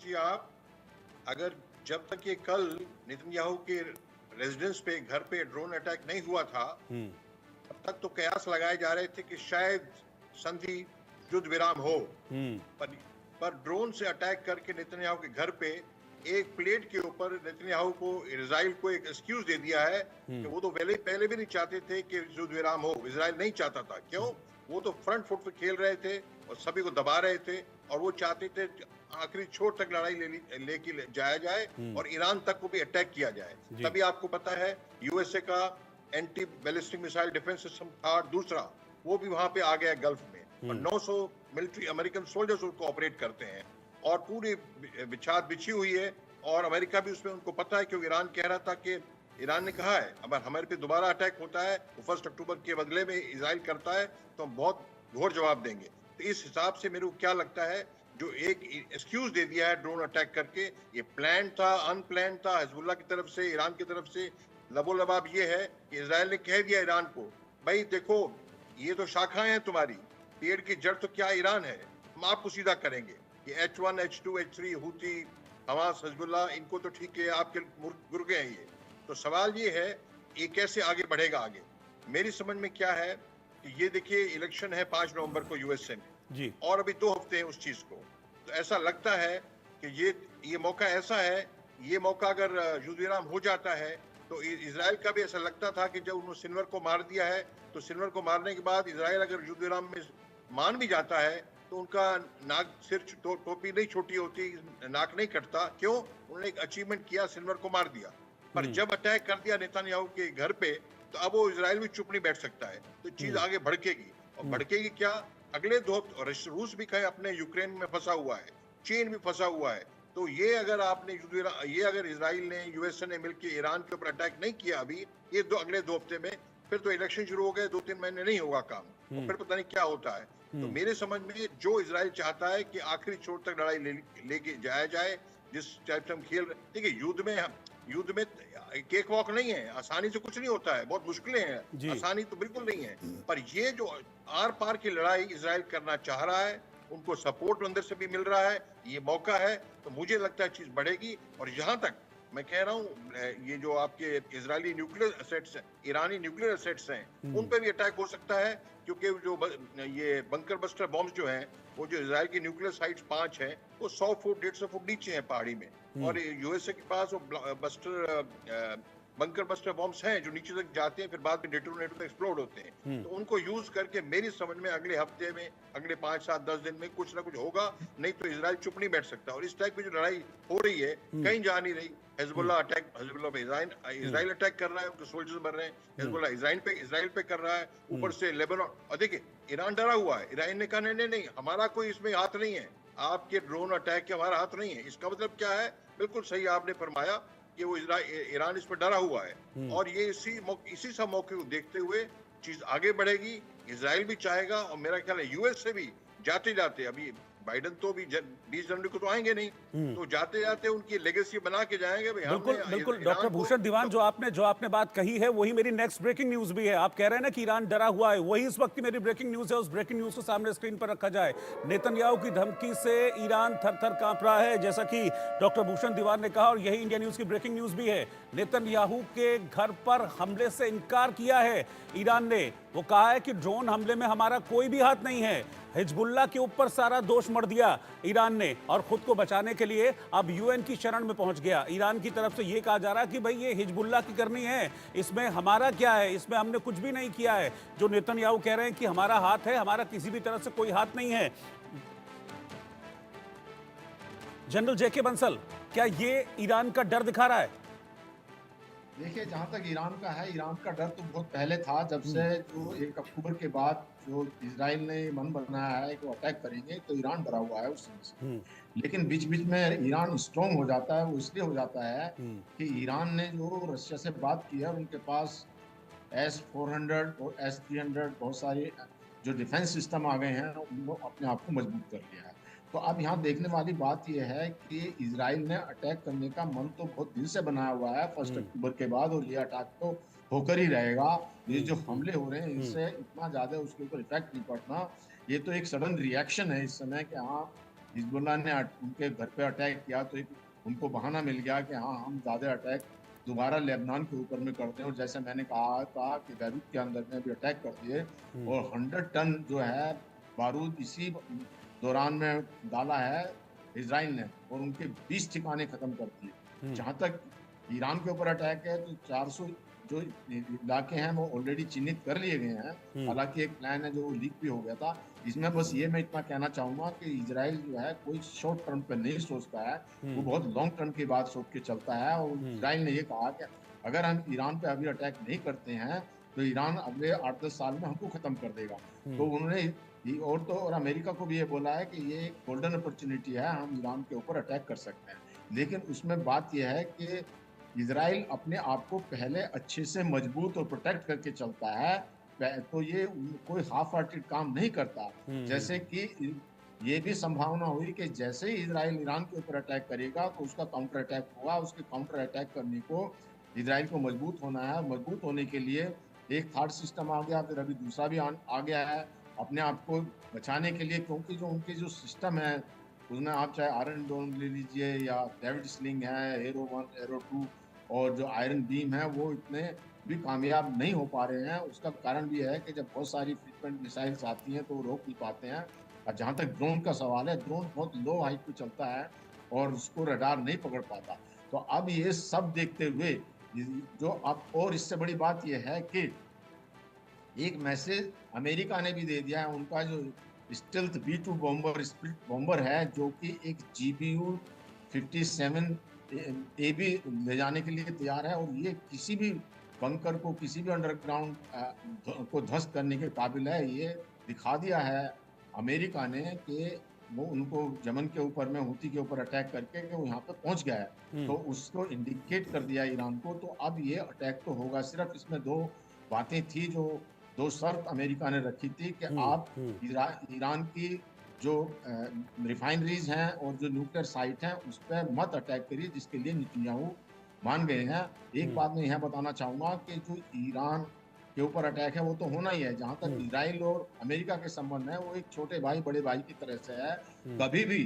सोचिए आप, अगर जब तक ये कल नेतन्याहू के रेजिडेंस पे, घर पे ड्रोन अटैक नहीं हुआ था, तब तक तो कयास लगाए जा रहे थे कि शायद संधि युद्ध विराम हो। पर पर ड्रोन से अटैक करके नेतन्याहू के घर पे एक प्लेट के ऊपर नेतन्याहू को, इजराइल को एक एक्सक्यूज दे दिया है कि वो तो पहले भी नहीं चाहते थे कि युद्ध विराम हो। इजराइल नहीं चाहता था। क्यों? वो तो फ्रंट फुट पे खेल रहे थे और सभी को दबा रहे थे, और वो चाहते थे आखिरी छोर तक लड़ाई लेके जाया जाए और ईरान तक को भी अटैक किया जाए। तभी आपको पता है यूएसए का anti ballistic missile defence system था दूसरा, वो भी वहां पे आ गया गल्फ में, और 900 मिलिट्री अमेरिकन सोल्जर्स उसको ऑपरेट करते हैं, और पूरी बिछात बिछी हुई है। और अमेरिका भी उसमें, उनको पता है, क्योंकि ईरान कह रहा था कि ईरान ने कहा है अगर हमारे पे दोबारा अटैक होता है वो 1 अक्टूबर के बदले में इजराइल करता है तो हम बहुत घोर जवाब देंगे। तो इस हिसाब से मेरे को क्या लगता है, जो एक एक्सक्यूज दे दिया है ड्रोन अटैक करके, ये प्लान था, अनप्लान था, हिजबुल्लाह की तरफ से, ईरान की तरफ से। लबोलबाब ये है कि इजराइल ने कह दिया ईरान को, भाई देखो ये तो शाखाएं हैं तुम्हारी, पेड़ की जड़ तो क्या ईरान है, हम आपको सीधा करेंगे। ये H1, H2, H3, Houthi, Hamas, Hezbollah, इनको तो ठीक है, आपके गुर्गे हैं ये। तो सवाल ये है ये कैसे आगे बढ़ेगा। आगे मेरी समझ में क्या है कि ये देखिए, इलेक्शन है 5 नवंबर को यूएसए में जी, और अभी 2 हफ्ते हैं उस चीज को। तो ऐसा लगता है कि ये मौका ऐसा है, ये मौका अगर युद्ध विराम हो जाता है तो इजराइल का भी ऐसा लगता था कि जब उन्होंने सिनवर को मार दिया है, तो सिनवर को मारने के बाद इजराइल अगर युद्ध विराम में मान भी जाता है तो उनका नाक, सिर, टोपी नहीं छोटी होती, नाक नहीं कटता। क्यों? उन्होंने एक अचीवमेंट किया, सिनवर को मार दिया। पर जब अटैक कर दिया नेतन्याहू के घर पे, तो अब वो इजराइल भी चुप नहीं बैठ सकता है, तो चीज आगे भड़केगी। और भड़केगी क्या, अगले 2 हफ्ते, और रूस भी कहे अपने यूक्रेन में फंसा हुआ है, चीन भी फंसा हुआ है। तो ये अगर आपने ये अगर इजराइल ने, यूएसए ने मिलकर ईरान के ऊपर अटैक नहीं किया अभी, ये अगले 2 हफ्ते में, फिर तो इलेक्शन शुरू हो गए, 2-3 महीने नहीं होगा काम, और फिर पता नहीं क्या होता है। तो मेरे समझ में जो इजराइल चाहता है कि आखिरी छोर तक लड़ाई लेके जाया जाए, जिस टाइप से हम खेल रहे, देखिए युद्ध में केक वॉक नहीं है, आसानी से कुछ नहीं होता है, बहुत मुश्किलें हैं, आसानी तो बिल्कुल नहीं है। पर ये जो आर पार की लड़ाई इजराइल करना चाह रहा है, उनको सपोर्ट अंदर से भी मिल रहा है, ये मौका है, तो मुझे लगता है चीज बढ़ेगी। और यहाँ तक मैं कह रहा हूँ, ये जो आपके इजरायली न्यूक्लियर असेट्स हैं, ईरानी न्यूक्लियर असेट्स हैं, उन पे भी अटैक हो सकता है, क्योंकि जो ये बंकर बस्टर बॉम्ब्स जो हैं, वो जो इजराइल की न्यूक्लियर साइट्स 5 हैं, वो 100 फुट 150 फुट नीचे हैं पहाड़ी में, और यूएसए के पास वो बंकर बस्टर बॉम्ब्स हैं जो नीचे तक जाते हैं, फिर बाद में डेटोनेटर तक एक्सप्लोड होते हैं। तो उनको यूज करके मेरी समझ में अगले हफ्ते में, अगले 5-7-10 दिन में कुछ ना कुछ होगा, नहीं तो इजराइल चुप नहीं बैठ सकता। और इस टाइप की जो लड़ाई हो रही है, कहीं जा नहीं रही। हिजबुल्लाह पे इजराइल अटैक कर रहा है, उनके सोल्जर्स मर रहे हैं, हिजबुल्लाह इजराइल पे कर रहा है, ऊपर से लेबनान। और देखिए ईरान डरा हुआ है, ईरान ने कहा नहीं नहीं, हमारा कोई इसमें हाथ नहीं है, आपके ड्रोन अटैक के हमारा हाथ नहीं है। इसका मतलब क्या है? बिल्कुल सही आपने फरमाया कि वो ईरान इस पर डरा हुआ है, और ये इसी सब मौके को देखते हुए चीज आगे बढ़ेगी। इजराइल भी चाहेगा, और मेरा ख्याल है यूएस से भी जाते जाते, अभी बाइडन तो भी 20 जनवरी को तो आएंगे नहीं, तो जाते जाते उनकी लेगेसी बना के जाएंगे। बिल्कुल बिल्कुल डॉक्टर भूषण दीवान, जो आपने बात कही है वही मेरी नेक्स्ट ब्रेकिंग न्यूज भी है। आप कह रहे हैं ना कि ईरान डरा हुआ है, वही इस वक्त की मेरी ब्रेकिंग न्यूज है। उस ब्रेकिंग न्यूज को सामने स्क्रीन पर रखा जाए। नेतन्याहू की धमकी से ईरान थर थर कांप रहा है, जैसा कि डॉक्टर भूषण दीवान ने कहा, और यही इंडिया न्यूज की ब्रेकिंग न्यूज भी है। नेतन्याहू के घर पर हमले से इनकार किया है ईरान ने। वो कहा है कि ड्रोन हमले में हमारा कोई भी हाथ नहीं है। हिजबुल्लाह के ऊपर सारा दोष मढ़ दिया ईरान ने, और खुद को बचाने के लिए अब यूएन की शरण में पहुंच गया। ईरान की तरफ से यह कहा जा रहा है कि भाई ये हिजबुल्लाह की करनी है, इसमें हमारा क्या है, इसमें हमने कुछ भी नहीं किया है। जो नेतन्याहू कह रहे हैं कि हमारा हाथ है, हमारा किसी भी तरफ से कोई हाथ नहीं है। जनरल जेके बंसल, क्या ये ईरान का डर दिखा रहा है? देखिए, जहाँ तक ईरान का है, ईरान का डर तो बहुत पहले था, जब से जो 1 अक्टूबर के बाद जो इजराइल ने मन बनाया है कि वो अटैक करेंगे, तो ईरान डरा हुआ है उस समय से। लेकिन बीच बीच में ईरान स्ट्रांग हो जाता है। वो इसलिए हो जाता है कि ईरान ने जो रशिया से बात की है, उनके पास S-400 और S-300 बहुत सारे जो डिफेंस सिस्टम आ गए हैं, उनको अपने आप को मजबूत कर लिया है। तो अब यहाँ देखने वाली बात यह है कि इजराइल ने अटैक करने का मन तो बहुत दिन से बनाया हुआ है 1 अक्टूबर के बाद, और ये अटैक तो होकर ही रहेगा। ये जो हमले हो रहे हैं, इससे इतना ज्यादा उसके ऊपर इफेक्ट नहीं पड़ना। ये तो एक सडन रिएक्शन है इस समय कि हाँ, हिजबुल्लाह ने उनके घर पे अटैक किया तो एक उनको बहाना मिल गया कि हाँ हम ज़्यादा अटैक दोबारा लेबनान के ऊपर में करते हैं। और जैसे मैंने कहा था कि बैरूत के अंदर में भी अटैक कर दिए और 100 टन जो है बारूद इसी दौरान में डाला है इजराइल ने और उनके 20 ठिकाने खत्म कर दिए। जहां तक ईरान के ऊपर अटैक है तो 400 जो इलाके हैं वो ऑलरेडी चिन्हित कर लिए गए हैं। हालांकि एक प्लान है जो लीक भी हो गया था। इसमें बस ये मैं इतना कहना चाहूंगा कि इजराइल जो है कोई शॉर्ट टर्म पे नहीं सोचता है, वो बहुत लॉन्ग टर्म की बात सोच के चलता है। और इजराइल ने ये कहा कि अगर हम ईरान पे अभी अटैक नहीं करते हैं तो ईरान अगले 8-10 साल में हमको खत्म कर देगा। तो उन्होंने और अमेरिका को भी ये बोला है कि ये एक गोल्डन अपॉर्चुनिटी है, हम ईरान के ऊपर अटैक कर सकते हैं। लेकिन उसमें बात यह है कि इजराइल अपने आप को पहले अच्छे से मजबूत और प्रोटेक्ट करके चलता है, तो ये कोई हाफ हार्टेड काम नहीं करता। जैसे कि ये भी संभावना हुई कि जैसे ही इजराइल ईरान के ऊपर अटैक करेगा तो उसका काउंटर अटैक होगा। उसके काउंटर अटैक करने को इजराइल को मजबूत होना है। मजबूत होने के लिए एक थर्ड सिस्टम आ गया, फिर अभी दूसरा भी आ गया है अपने आप को बचाने के लिए। क्योंकि जो उनके जो सिस्टम है उसमें आप चाहे आयरन डोम ले लीजिए या डेविड स्लिंग है, एरो 1 एरो 2 और जो आयरन बीम है वो इतने भी कामयाब नहीं हो पा रहे हैं। उसका कारण भी है कि जब बहुत सारी फ्रीक्वेंट मिसाइल्स आती हैं तो रोक नहीं पाते हैं। और जहाँ तक ड्रोन का सवाल है, ड्रोन बहुत लो हाइट पे चलता है और उसको रडार नहीं पकड़ पाता। तो अब ये सब देखते हुए जो अब और इससे बड़ी बात यह है कि एक मैसेज अमेरिका ने भी दे दिया है। उनका जो stealth B-2 bomber split bomber है जो कि एक GBU 57 ए भी ले जाने के लिए तैयार है और ये किसी भी बंकर को, किसी भी अंडरग्राउंड को ध्वस्त करने के काबिल है। ये दिखा दिया है अमेरिका ने कि वो उनको यमन के ऊपर में हूती के ऊपर अटैक करके कि वो यहाँ पे पहुंच गया है, तो उसको इंडिकेट कर दिया ईरान को। तो अब ये अटैक तो होगा। सिर्फ इसमें दो बातें थी, जो दो शर्त अमेरिका ने रखी थी कि आप ईरान की जो रिफाइनरीज हैं और जो न्यूक्लियर साइट हैं उस पर मत अटैक करिए, जिसके लिए नेतन्याहू मान गए हैं। एक बात मैं यह बताना चाहूंगा कि जो ईरान के ऊपर अटैक है वो तो होना ही है। जहां तक इजराइल और अमेरिका के संबंध है वो एक छोटे भाई बड़े भाई की तरह से है। कभी भी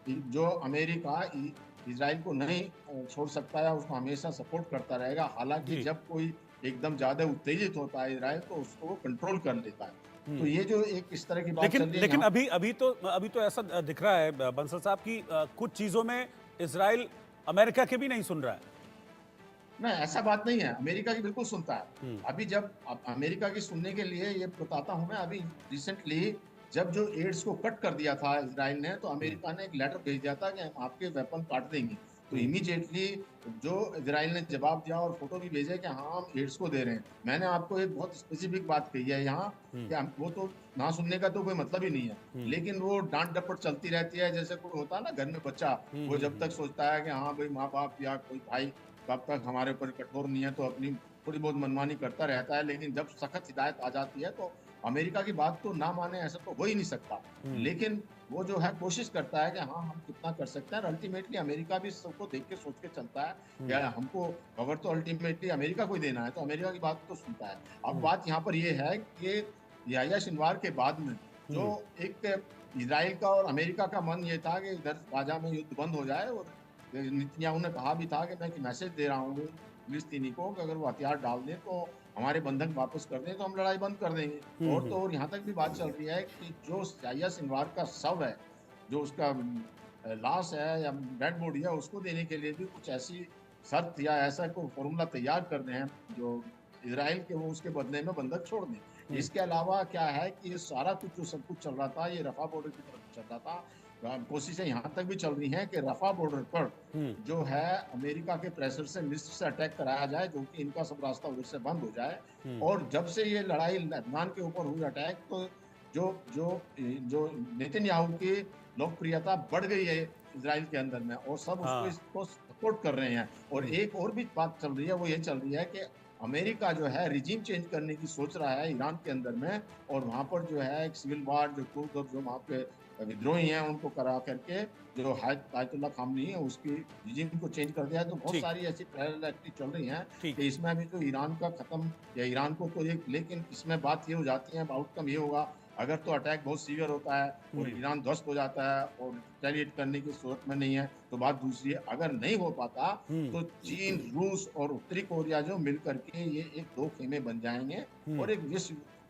जो अमेरिका इजराइल को नहीं छोड़ सकता है, उसको हमेशा सपोर्ट करता रहेगा। हालांकि जब कोई एकदम ज्यादा उत्तेजित होता है इजराइल तो उसको वो कंट्रोल कर लेता है। तो ये जो एक इस तरह की बात चल रही है, लेकिन अभी तो ऐसा दिख रहा है बंसल साहब की कुछ चीजों में इजराइल अमेरिका के भी नहीं सुन रहा है। नहीं, ऐसा बात नहीं है, अमेरिका की बिल्कुल सुनता है। अभी जब अमेरिका की सुनने के लिए ये बताता हूं मैं, अभी रिसेंटली जब जो एड्स को कट कर दिया था इजराइल ने, तो अमेरिका ने एक लेटर भेज दिया था कि हम आपके वेपन काट देंगे। तो इमीडिएटली जो इजराइल ने जवाब दिया और फोटो भी भेजे कि हाँ हम एड्स को दे रहे हैं। मैंने आपको एक बहुत स्पेसिफिक बात कही है यहाँ कि वो तो ना सुनने का तो कोई मतलब ही नहीं है, लेकिन वो डांट डपट चलती रहती है। जैसे कोई होता है ना घर में बच्चा, वो जब तक सोचता है कि हाँ भाई माँ बाप या कोई भाई कब तक हमारे ऊपर कठोर नहीं है, तो अपनी थोड़ी बहुत मनमानी करता रहता है। लेकिन जब सख्त हिदायत आ जाती है तो अमेरिका की बात तो ना माने ऐसा तो हो ही नहीं सकता। लेकिन वो जो है कोशिश करता है कि हाँ हम कितना कर सकते हैं। अल्टीमेटली अमेरिका भी सबको देख के सोच के चलता है या हमको खबर तो अल्टीमेटली अमेरिका को ही देना है, तो अमेरिका की बात तो सुनता है। अब बात यहाँ पर ये है कि याह्या सिनवार के बाद में जो एक इजराइल का और अमेरिका का मन ये था कि इधर गाजा में युद्ध बंद हो जाए। और नेतन्याहू ने कहा भी था कि मैं मैसेज दे रहा हूँ फिलिस्तीनी को कि अगर वो हथियार डाल दें तो हमारे बंधक वापस कर दें तो हम लड़ाई बंद कर देंगे। और तो और यहाँ तक भी बात चल रही है कि जो याह्या सिनवार का शव है, जो उसका लाश है या डेड बॉडी है, उसको देने के लिए भी कुछ ऐसी शर्त या ऐसा कोई फॉर्मूला तैयार कर रहे हैं जो इजराइल के वो उसके बदले में बंधक छोड़ दें। इसके अलावा क्या है कि ये सारा कुछ जो सब कुछ चल रहा था, ये रफा बॉर्डर की तरफ चल रहा था। कोशिशें यहाँ तक भी चल रही हैं कि रफा बॉर्डर पर जो है अमेरिका के प्रेशर से मिस्र से अटैक कराया जाए, जो कि इनका सब रास्ता उधर से बंद हो जाए। और जब से ये लड़ाई लेबनान के ऊपर हुई अटैक, तो जो जो जो नेतन्याहू की लोकप्रियता बढ़ गई है इजराइल के अंदर में, और सब उसको इसको सपोर्ट कर रहे हैं। और एक और भी बात चल रही है, वो ये चल रही है कि अमेरिका जो है रिजीम चेंज करने की सोच रहा है ईरान के अंदर में, और वहाँ पर जो है एक सिविल वार, जो कुर्द और जो वहाँ पे विद्रोही हैं उनको करा करके जो आयतुल्लाह खामनी है उसकी रिजीम को चेंज कर दिया है। तो बहुत सारी ऐसी पैरेलल एक्टिविटी चल रही हैं कि इसमें अभी जो ईरान का खत्म या ईरान को तो एक, लेकिन इसमें बात ये हो जाती है, आउटकम ये होगा अगर तो अटैक बहुत सीवियर होता है और ईरान ध्वस्त हो जाता है और रिटेलिएट करने की सूरत में नहीं है तो बात दूसरी है। अगर नहीं हो पाता तो चीन, रूस और उत्तरी कोरिया जो मिल करके ये एक दो खेमे बन जाएंगे और एक विश्व